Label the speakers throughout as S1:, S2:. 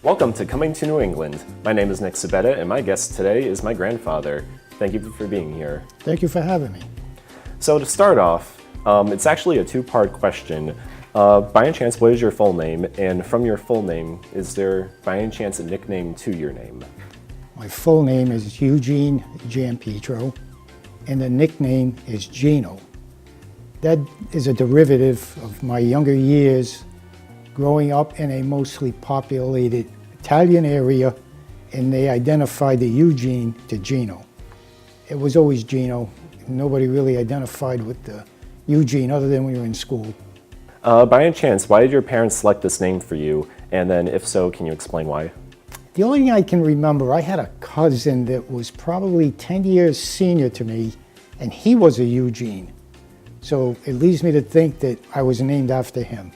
S1: Welcome to Coming to New England. My name is Nick Sabetta, and my guest today is my grandfather. Thank you for being here.
S2: Thank you for having me.
S1: So to start off, it's actually a two-part question. By any chance, what is your full name? And from your full name, is there by any chance a nickname to your name?
S2: My full name is Eugene Gianpietro, and the nickname is Gino. That is a derivative of my younger years growing up in a mostly populated Italian area, and they identified the Eugene to Gino. It was always Gino. Nobody really identified with the Eugene other than when we were in school.
S1: By any chance, why did your parents select this name for you? And then if so, can you explain why?
S2: The only thing I can remember, I had a cousin that was probably 10 years senior to me, and he was a Eugene. So it leads me to think that I was named after him.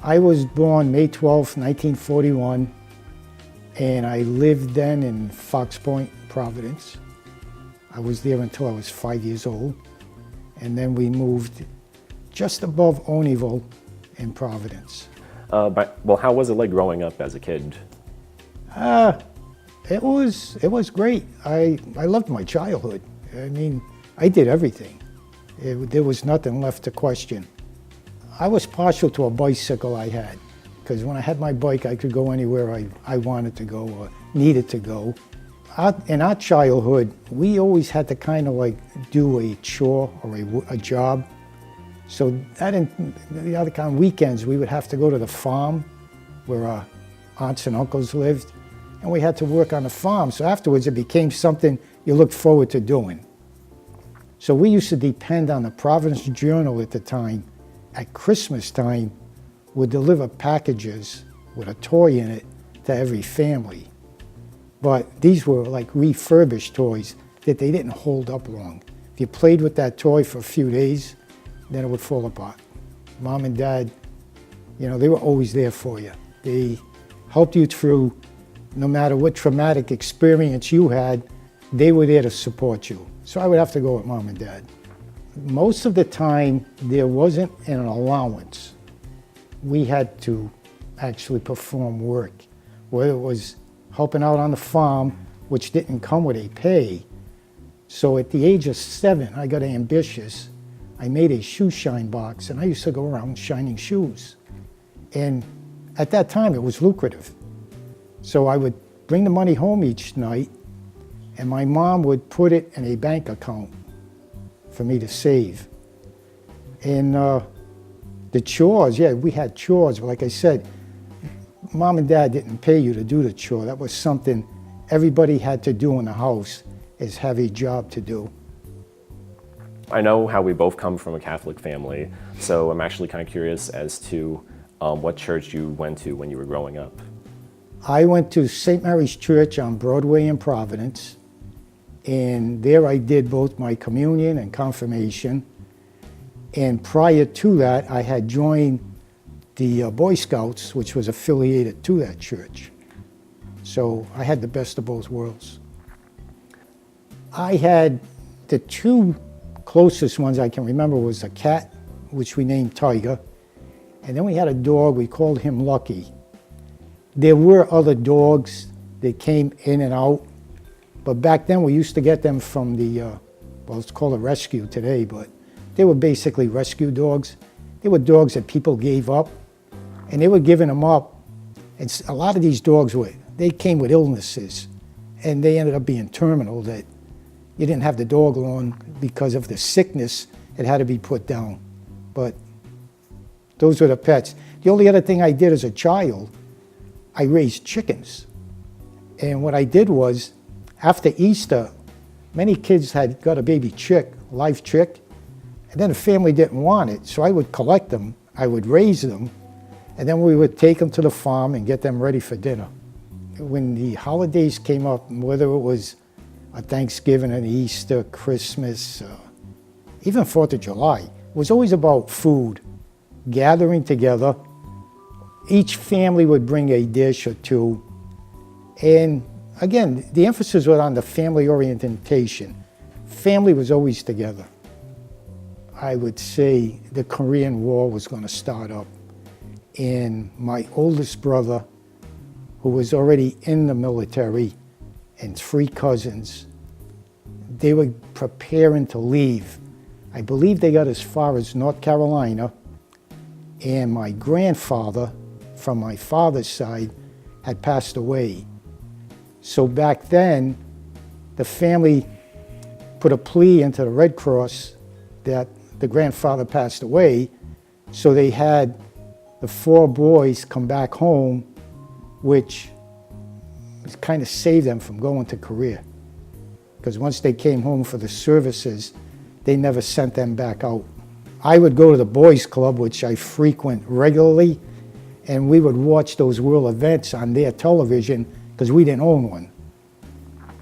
S2: I was born May 12, 1941, and I lived then in Fox Point, Providence. I was there until I was 5 years old, and then we moved just above Oneyville in Providence.
S1: Well, how was it like growing up as a kid?
S2: It was great. I loved my childhood. I mean, I did everything. There was nothing left to question. I was partial to a bicycle I had, because when I had my bike, I could go anywhere I wanted to go or needed to go. In our childhood, we always had to kind of like do a chore or a job. So the other kind of weekends, we would have to go to the farm where our aunts and uncles lived, and we had to work on the farm. So afterwards, it became something you looked forward to doing. So we used to depend on the Providence Journal at the time. At Christmas time, would deliver packages with a toy in it to every family. But these were like refurbished toys that they didn't hold up long. If you played with that toy for a few days, then it would fall apart. Mom and Dad, you know, they were always there for you. They helped you through no matter what traumatic experience you had, they were there to support you. So I would have to go with Mom and Dad. Most of the time, there wasn't an allowance. We had to actually perform work, whether it was helping out on the farm, which didn't come with a pay. So at the age of 7, I got ambitious. I made a shoe shine box, and I used to go around shining shoes. And at that time, it was lucrative. So I would bring the money home each night, and my mom would put it in a bank account for me to save. And the chores, yeah, we had chores, but like I said, Mom and Dad didn't pay you to do the chore. That was something everybody had to do in the house, is have a job to do.
S1: I know how we both come from a Catholic family, so I'm actually kind of curious as to what church you went to when you were growing up.
S2: I went to St. Mary's Church on Broadway in Providence, and there I did both my communion and confirmation. And prior to that, I had joined the Boy Scouts, which was affiliated to that church. So I had the best of both worlds. I had the two closest ones I can remember was a cat, which we named Tiger, and then we had a dog, we called him Lucky. There were other dogs that came in and out, but back then we used to get them from the, well, it's called a rescue today, but they were basically rescue dogs. They were dogs that people gave up, and they were giving them up. And a lot of these dogs they came with illnesses, and they ended up being terminal, that you didn't have the dog long because of the sickness. It had to be put down. But those were the pets. The only other thing I did as a child, I raised chickens. And what I did was, after Easter, many kids had got a baby chick, live chick, and then the family didn't want it, so I would collect them, I would raise them, and then we would take them to the farm and get them ready for dinner. When the holidays came up, whether it was a Thanksgiving and Easter, Christmas, even 4th of July, it was always about food, gathering together. Each family would bring a dish or two, and again, the emphasis was on the family orientation. Family was always together. I would say the Korean War was going to start up, and my oldest brother who was already in the military, and 3 cousins. They were preparing to leave. I believe they got as far as North Carolina, and my grandfather, from my father's side, had passed away. So back then, the family put a plea into the Red Cross that the grandfather passed away, so they had the 4 boys come back home, which kind of saved them from going to Korea. Because once they came home for the services, they never sent them back out. I would go to the boys club, which I frequent regularly, and we would watch those world events on their television because we didn't own one.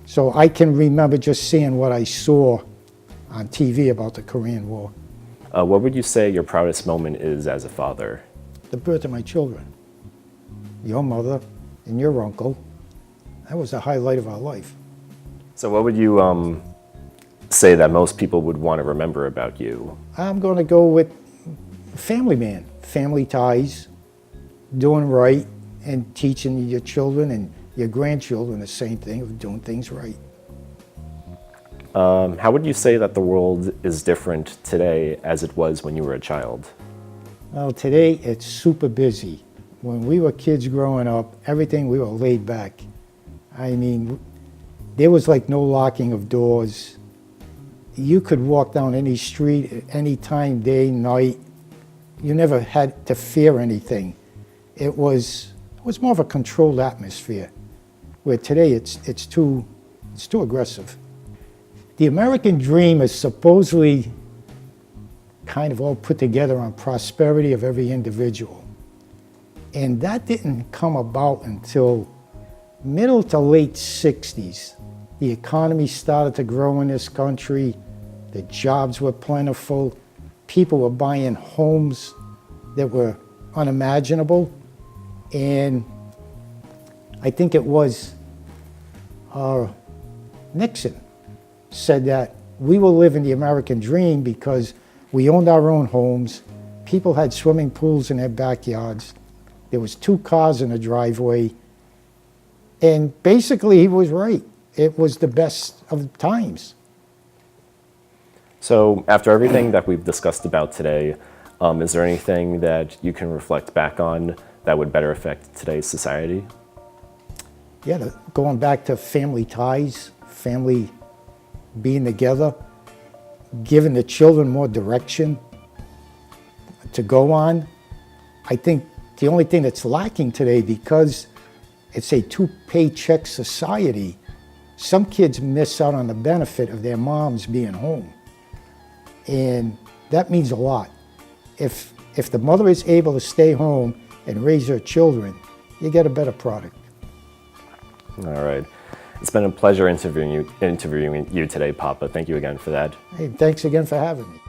S2: So I can remember just seeing what I saw on TV about the Korean War.
S1: What would you say your proudest moment is as a father?
S2: The birth of my children. Your mother and your uncle. That was the highlight of our life.
S1: So what would you say that most people would want to remember about you?
S2: I'm going to go with family man, family ties, doing right, and teaching your children and your grandchildren the same thing of doing things right.
S1: How would you say that the world is different today as it was when you were a child?
S2: Well, today it's super busy. When we were kids growing up, everything we were laid back. I mean, there was like no locking of doors. You could walk down any street at any time, day, night. You never had to fear anything. It was more of a controlled atmosphere, where today it's too aggressive. The American dream is supposedly kind of all put together on prosperity of every individual. And that didn't come about until middle to late 60s. The economy started to grow in this country. The jobs were plentiful. People were buying homes that were unimaginable. And I think it was Nixon said that we will live in the American dream because we owned our own homes. People had swimming pools in their backyards. There was 2 cars in the driveway. And basically he was right. It was the best of times.
S1: So after everything that we've discussed about today, is there anything that you can reflect back on that would better affect today's society?
S2: Yeah, going back to family ties, family being together, giving the children more direction to go on. I think the only thing that's lacking today, because it's a 2-paycheck society, some kids miss out on the benefit of their moms being home. And that means a lot. If the mother is able to stay home and raise her children, you get a better product.
S1: All right. It's been a pleasure interviewing you today, Papa. Thank you again for that.
S2: Hey, thanks again for having me.